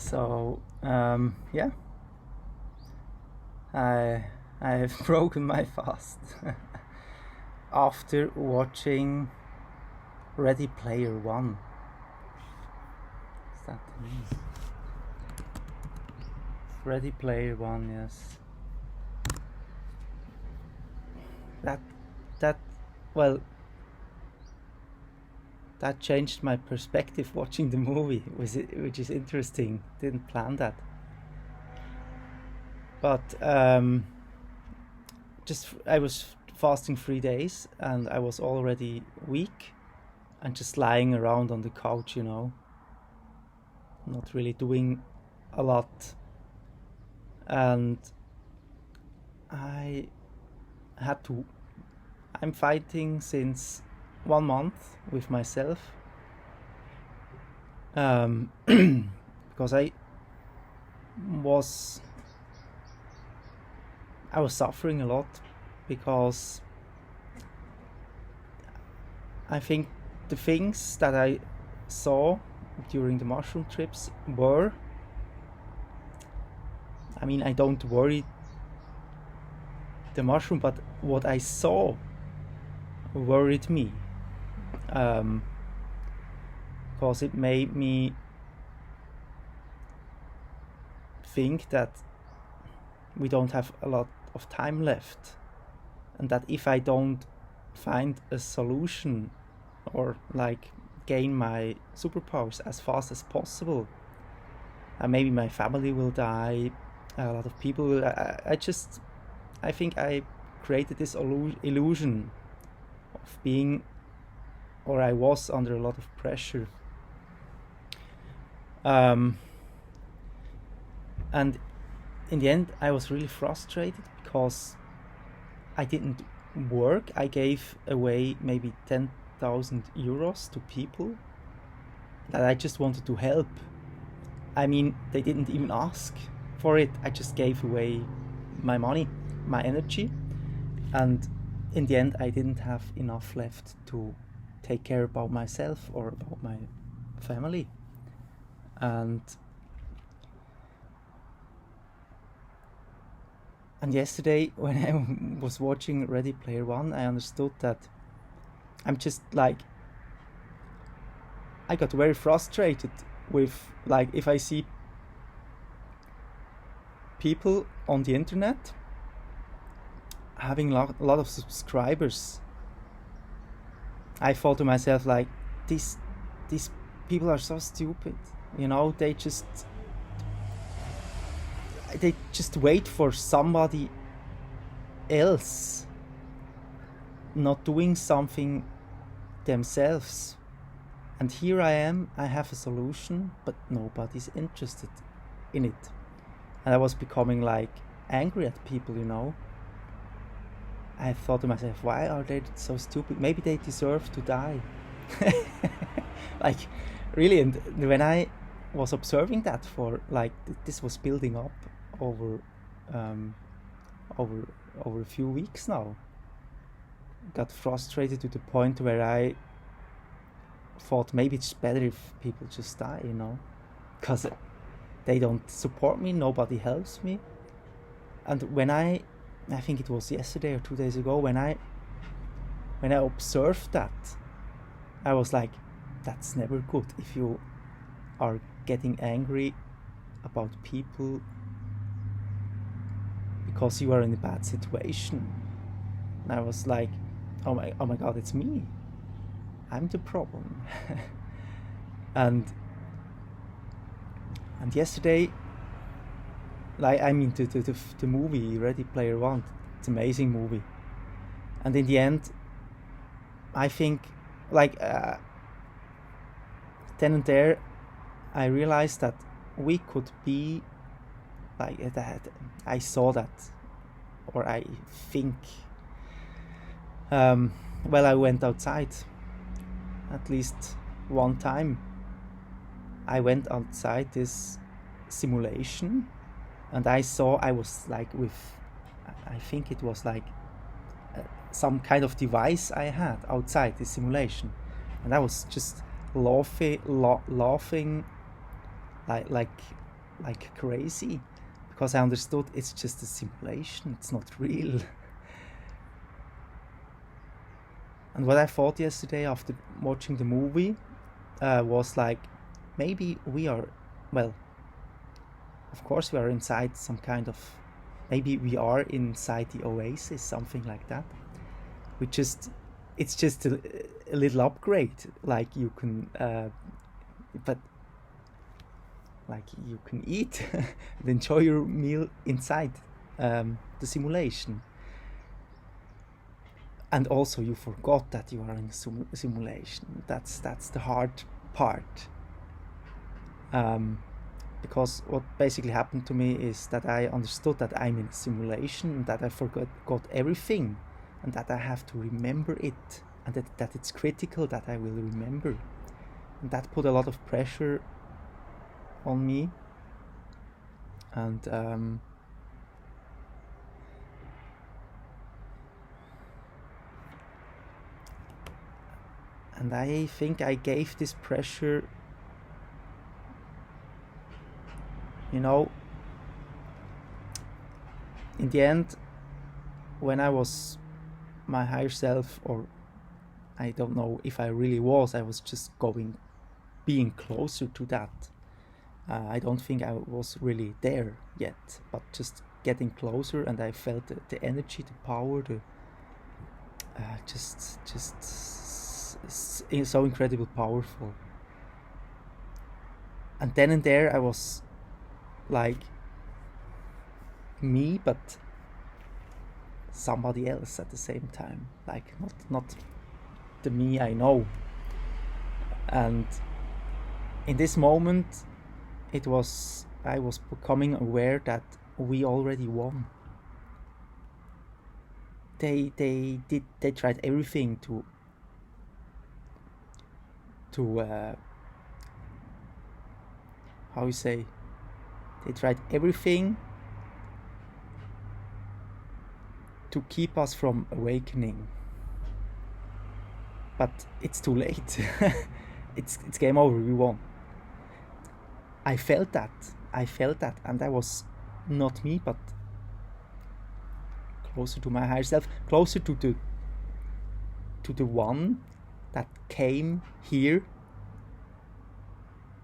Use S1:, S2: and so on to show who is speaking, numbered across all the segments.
S1: So yeah, I I have broken my fast after watching Ready Player One. Is that the name? Ready Player One, yes. That that well, that changed my perspective watching the movie, which is interesting. Didn't plan that, but just I was fasting 3 days and I was already weak and just lying around on the couch, not really doing a lot. And I had to, I'm fighting since 1 month with myself, because was I was suffering a lot because I think the things that I saw during the mushroom trips were, I don't worry the mushroom, but what I saw worried me, because it made me think that we don't have a lot of time left, and that if I don't find a solution or like gain my superpowers as fast as possible, maybe my family will die, a lot of people will. I think I created this illusion of being, or I was under a lot of pressure. And in the end, I was really frustrated because I didn't work. I gave away maybe 10,000 euros to people that I just wanted to help. They didn't even ask for it. I just gave away my money, my energy, and in the end I didn't have enough left to take care about myself or about my family. And yesterday when I was watching Ready Player One, I understood that I'm just like, I got very frustrated with, like, if I see people on the internet having a lot of subscribers, I thought to myself, like, these people are so stupid, they just wait for somebody else not doing something themselves. And here I am, I have a solution, but nobody's interested in it. And I was becoming like angry at people. I thought to myself, why are they so stupid? Maybe they deserve to die. Like, really. And when I was observing that for like, this was building up over a few weeks now, got frustrated to the point where I thought maybe it's better if people just die, because they don't support me, nobody helps me. And when I think it was yesterday or 2 days ago, when I observed that, I was like, that's never good if you are getting angry about people because you are in a bad situation. And I was like, oh my god, it's me, I'm the problem. and yesterday, like, the movie Ready Player One, it's an amazing movie. And in the end, I think, like, then and there, I realized that we could be like that. I saw that, or I think. I went outside at least one time. I went outside this simulation, and I was like I think it was like some kind of device I had outside this simulation, and I was just laughing like like crazy, because I understood it's just a simulation, it's not real. And what I thought yesterday after watching the movie was like, maybe we are, well, of course we are inside some kind of, maybe we are inside the oasis, something like that. We just, it's just a little upgrade, like you can, but like you can eat and enjoy your meal inside the simulation. And also you forgot that you are in a simulation. That's the hard part. Because what basically happened to me is that I understood that I'm in a simulation, and that I got everything, and that I have to remember it, and that it's critical that I will remember. And that put a lot of pressure on me. And and I think I gave this pressure, you know, in the end, when I was my higher self, or I don't know if I really was, I was just being closer to that. I don't think I was really there yet, but just getting closer, and I felt the energy, the power, the so incredible powerful. And then and there I was like me, but somebody else at the same time, like not the me I know. And in this moment I was becoming aware that we already won. They tried everything to how you say, they tried everything to keep us from awakening, but it's too late. it's game over, we won. I felt that, and I was not me, but closer to my higher self, closer to the one that came here,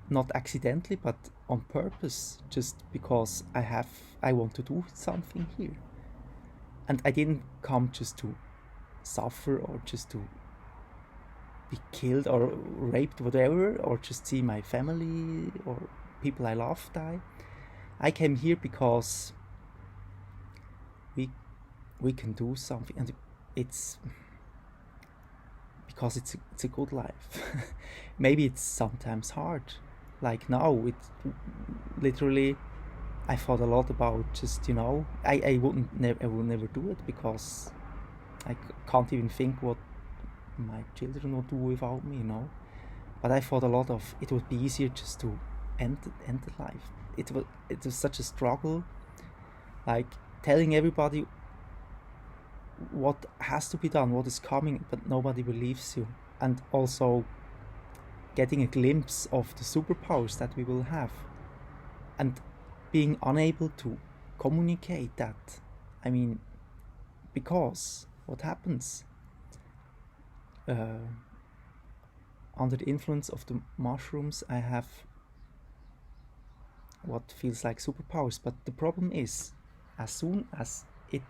S1: not accidentally, but on purpose, just because I want to do something here. And I didn't come just to suffer, or just to be killed or raped, whatever, or just see my family or people I love die. I came here because we can do something, and it's because it's a good life. Maybe it's sometimes hard, like now. It literally, I thought a lot about just, I will never do it, because I can't even think what my children would do without me, But I thought a lot of, it would be easier just to end the life. It was such a struggle, like telling everybody what has to be done, what is coming, but nobody believes you. And also getting a glimpse of the superpowers that we will have, and being unable to communicate that. I mean, because what happens under the influence of the mushrooms, I have what feels like superpowers, but the problem is, as soon as it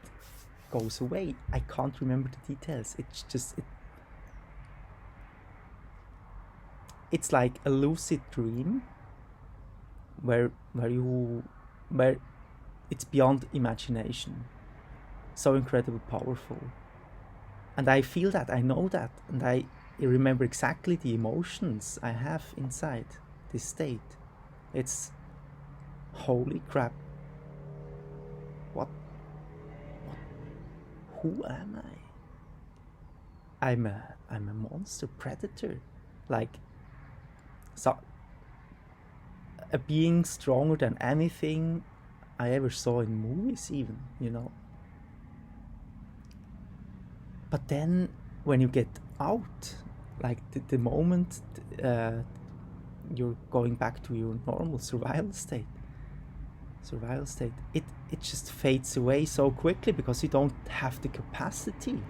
S1: goes away, I can't remember the details. It's just it's like a lucid dream where it's beyond imagination, so incredibly powerful. And I feel that, I know that, and I remember exactly the emotions I have inside this state. It's holy crap. What who am I? I'm a monster, predator, like a being stronger than anything I ever saw in movies, even, But then when you get out, like the moment you're going back to your normal survival state, survival state, it just fades away so quickly because you don't have the capacity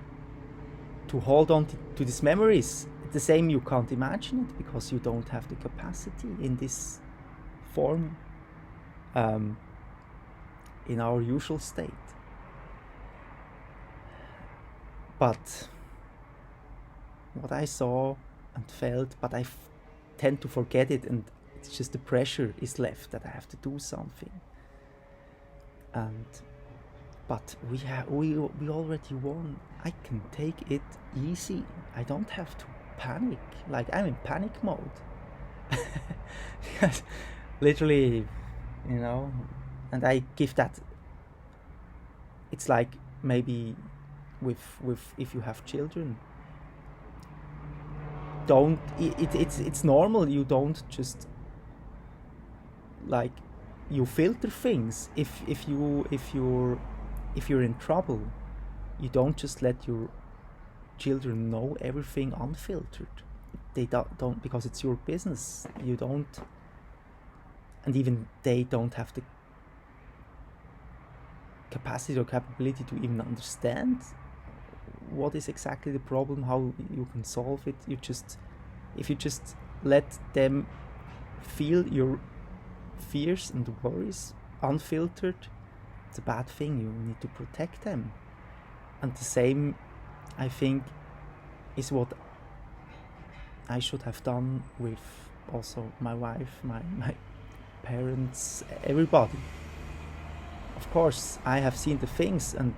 S1: to hold on to these memories. The same, you can't imagine it because you don't have the capacity in this form, in our usual state. But what I saw and felt, but I tend to forget it, and it's just the pressure is left that I have to do something. And but we already won. I can take it easy. I don't have to panic. Like, I'm in panic mode. Because literally, and I give that. It's like maybe with if you have children, it's normal. You don't just, like, you filter things. If you're in trouble, you don't just let your children know everything unfiltered. They don't, because it's your business. You don't, and even they don't have the capacity or capability to even understand what is exactly the problem, how you can solve it. If you just let them feel your fears and worries unfiltered, it's a bad thing. You need to protect them. And the same, I think, is what I should have done with also my wife, my parents, everybody. Of course, I have seen the things, and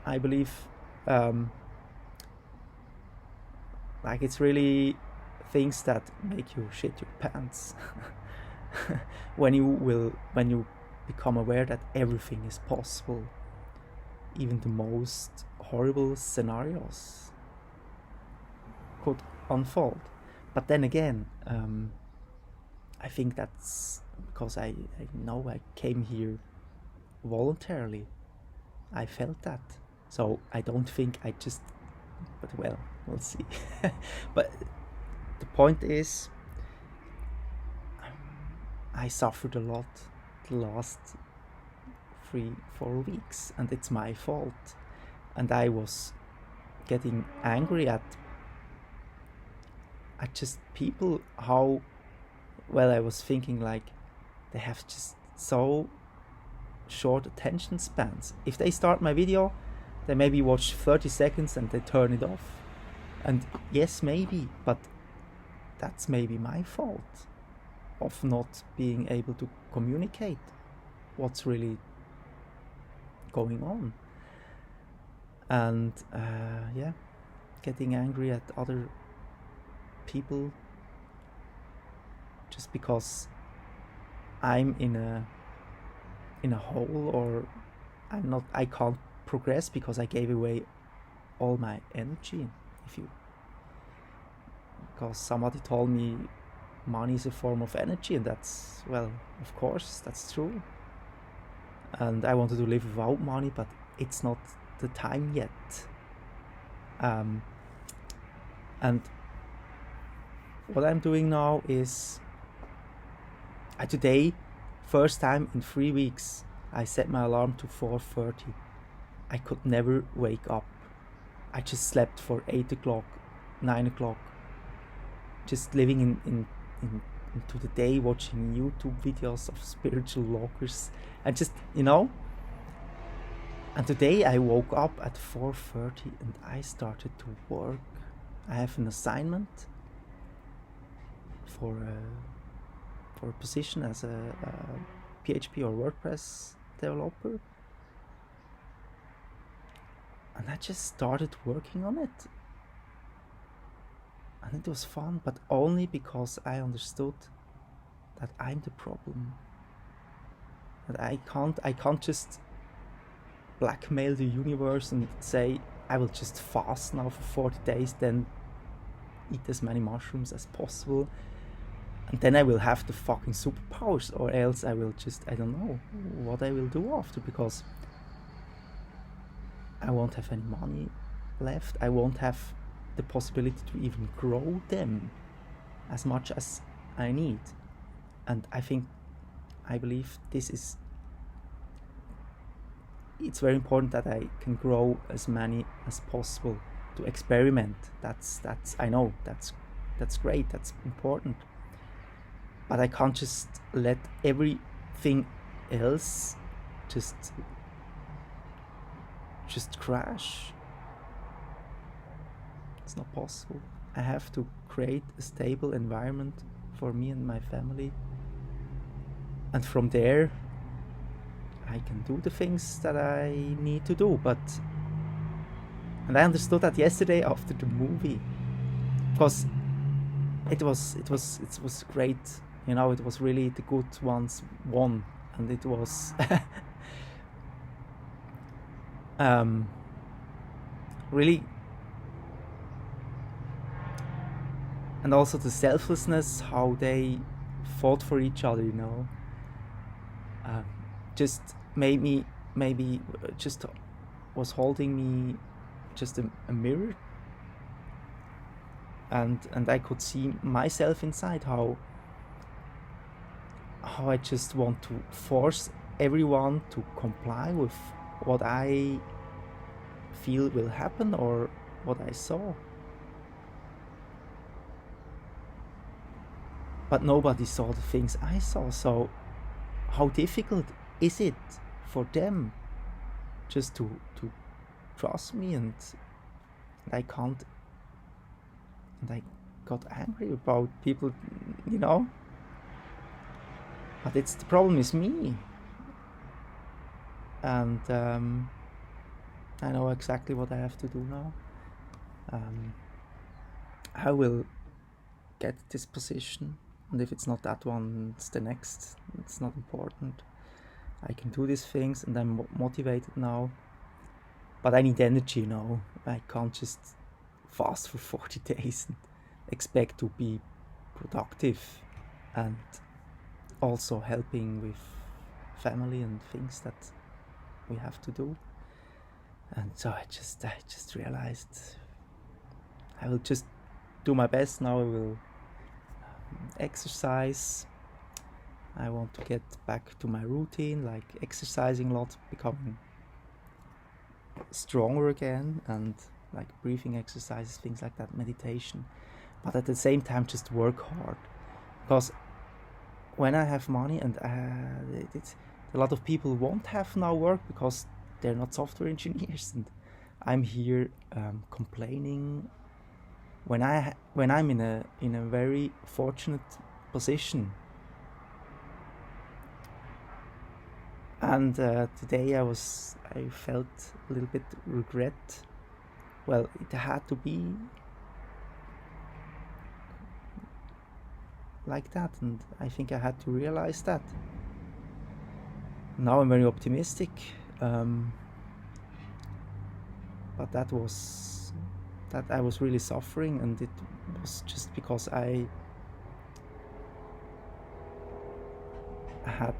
S1: I believe, like, it's really things that make you shit your pants when you become aware that everything is possible, even the most horrible scenarios could unfold. But then again, I think that's because I know I came here voluntarily. I felt that. So I don't think I just, but well, we'll see. But the point is, I suffered a lot the last 3-4 weeks, and it's my fault. And I was getting angry at just people, how, well, I was thinking, like, they have just so short attention spans. If they start my video, they maybe watch 30 seconds and they turn it off. And yes, maybe, but that's maybe my fault of not being able to communicate what's really going on. And getting angry at other people just because I'm in a hole, or I can't progress because I gave away all my energy. Because somebody told me money is a form of energy, and that's, well, of course, that's true. And I wanted to live without money, but it's not the time yet. And what I'm doing now is, today, first time in 3 weeks, I set my alarm to 4:30. I could never wake up. I just slept for 8 o'clock, 9 o'clock, just living into the day, watching YouTube videos of spiritual walkers, and just, And today I woke up at 4:30 and I started to work. I have an assignment for a position as a PHP or WordPress developer, and I just started working on it, and it was fun, but only because I understood that I'm the problem, that I can't just blackmail the universe and say I will just fast now for 40 days, then eat as many mushrooms as possible, and then I will have the fucking superpowers, or else I will just, I don't know what I will do after, because I won't have any money left. I won't have the possibility to even grow them as much as I need. And I think I believe it's very important that I can grow as many as possible to experiment. That's I know that's great, that's important. But I can't just let everything else just crash. It's not possible. I have to create a stable environment for me and my family. And from there, I can do the things that I need to do. And I understood that yesterday after the movie, because it was great. You know, it was really the good ones won, and it was really, and also the selflessness, how they fought for each other. You know, just made me maybe just was holding me just a mirror, and I could see myself inside, how I just want to force everyone to comply with what I feel will happen or what I saw. But nobody saw the things I saw, so how difficult is it for them just to trust me? And I can't, and I got angry about people, you know. But the problem is me, and I know exactly what I have to do now. I will get this position, and if it's not that one, it's the next. It's not important. I can do these things, and I'm motivated now. But I need energy, you know. I can't just fast for 40 days and expect to be productive and also helping with family and things that we have to do. And so I just realized I will just do my best now. I will exercise. I want to get back to my routine, like exercising a lot, becoming stronger again, and like breathing exercises, things like that, meditation. But at the same time, just work hard, because when I have money, and it's a lot of people won't have now work because they're not software engineers, and I'm here complaining when I'm in a very fortunate position. And today I felt a little bit regret. Well, it had to be like that, and I think I had to realize that. Now I'm very optimistic, but that I was really suffering, and it was just because I had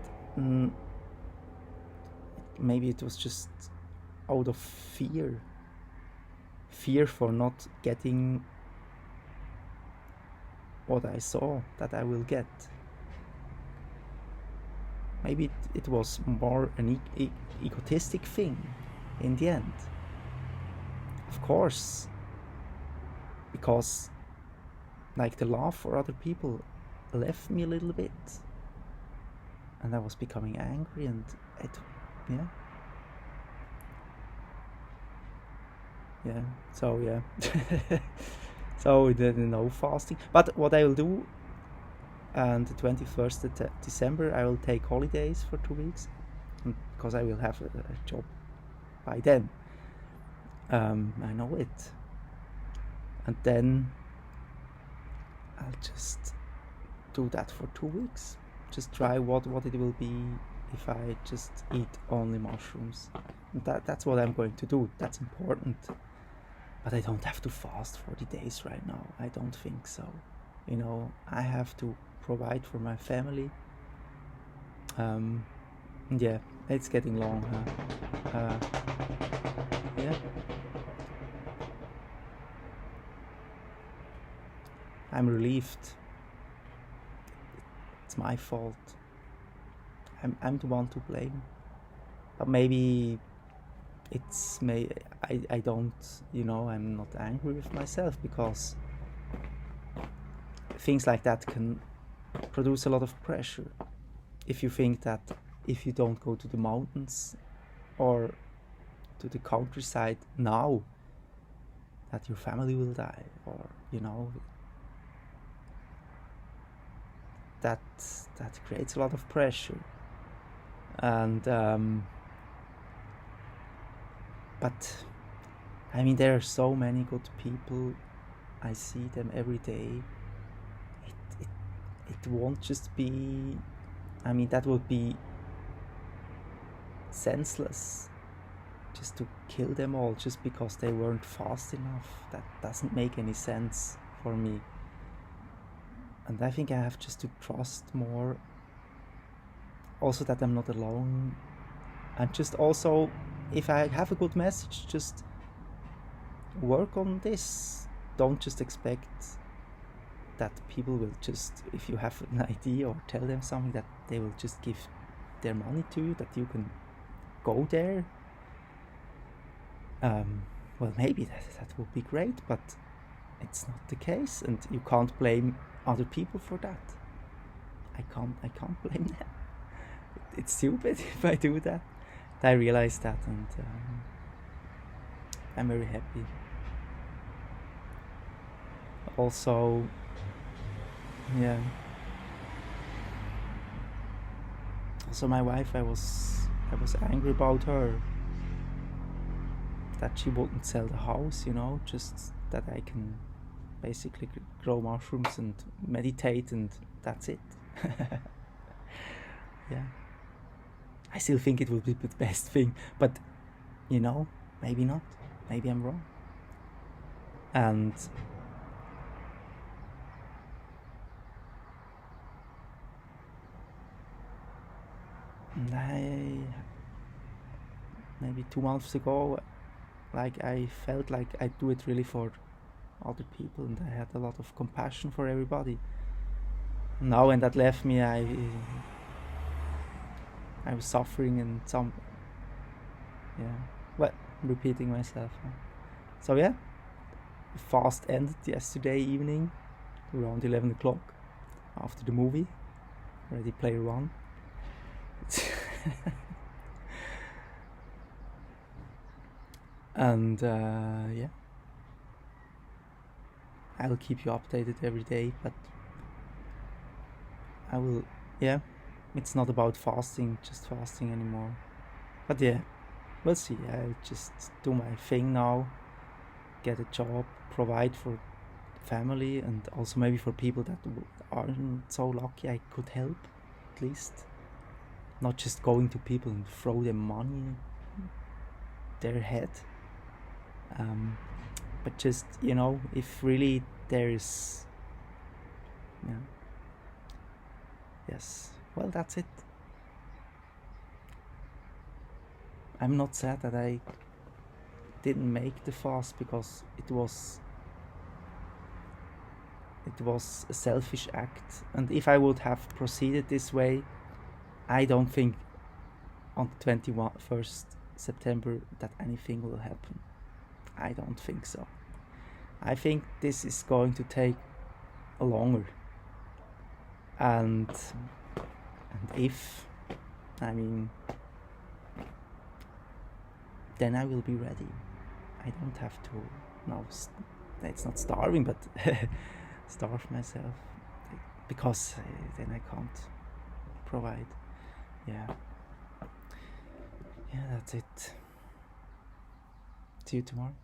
S1: maybe it was just out of fear for not getting what I saw that I will get. Maybe it was more an egotistic thing in the end. Of course, because like the love for other people left me a little bit, and I was becoming angry, and so so no fasting. But what I will do, and the 21st of December I will take holidays for 2 weeks, because I will have a job by then. I know it. And then I'll just do that for 2 weeks. Just try what it will be if I just eat only mushrooms. And that's what I'm going to do. That's important. But I don't have to fast 40 days right now. I don't think so. You know, I have to provide for my family. Yeah, it's getting long, huh? Yeah. I'm relieved. It's my fault. I'm the one to blame. But maybe I don't, I'm not angry with myself, because things like that can produce a lot of pressure. If you think that if you don't go to the mountains or to the countryside now, that your family will die, or that creates a lot of pressure. And but I mean, there are so many good people. I see them every day. It won't just be, I mean, that would be senseless, just to kill them all just because they weren't fast enough. That doesn't make any sense for me. And I think I have just to trust more, also that I'm not alone. And just also, if I have a good message, just work on this. Don't just expect that people will just, if you have an idea or tell them something, that they will just give their money to you, that you can go there. Well, maybe that would be great, but it's not the case, and you can't blame other people for that. I can't blame them. It's stupid if I do that. I realize that, and I'm very happy. Also, yeah. Also, my wife, I was angry about her, that she wouldn't sell the house, just that I can basically grow mushrooms and meditate, and that's it. Yeah. I still think it would be the best thing, but maybe not. Maybe I'm wrong. And maybe 2 months ago, like, I felt like I do it really for other people, and I had a lot of compassion for everybody. Now, when that left me, I was suffering, and well, I'm repeating myself. So yeah, the fast ended yesterday evening around 11 o'clock after the movie Ready Player One. And yeah, I'll keep you updated every day, but I will, yeah, it's not about just fasting anymore. But yeah, we'll see. I'll just do my thing now, get a job, provide for family, and also maybe for people that aren't so lucky I could help, at least. Not just going to people and throw them money in their head. But just, if really there is, yes, well, that's it. I'm not sad that I didn't make the fast, because it was a selfish act, and if I would have proceeded this way, I don't think on the 21st September that anything will happen. I don't think so. I think this is going to take longer, and if, I mean, then I will be ready. I don't have to, no, it's not starving, but starve myself, because then I can't provide. Yeah, that's it. See you tomorrow.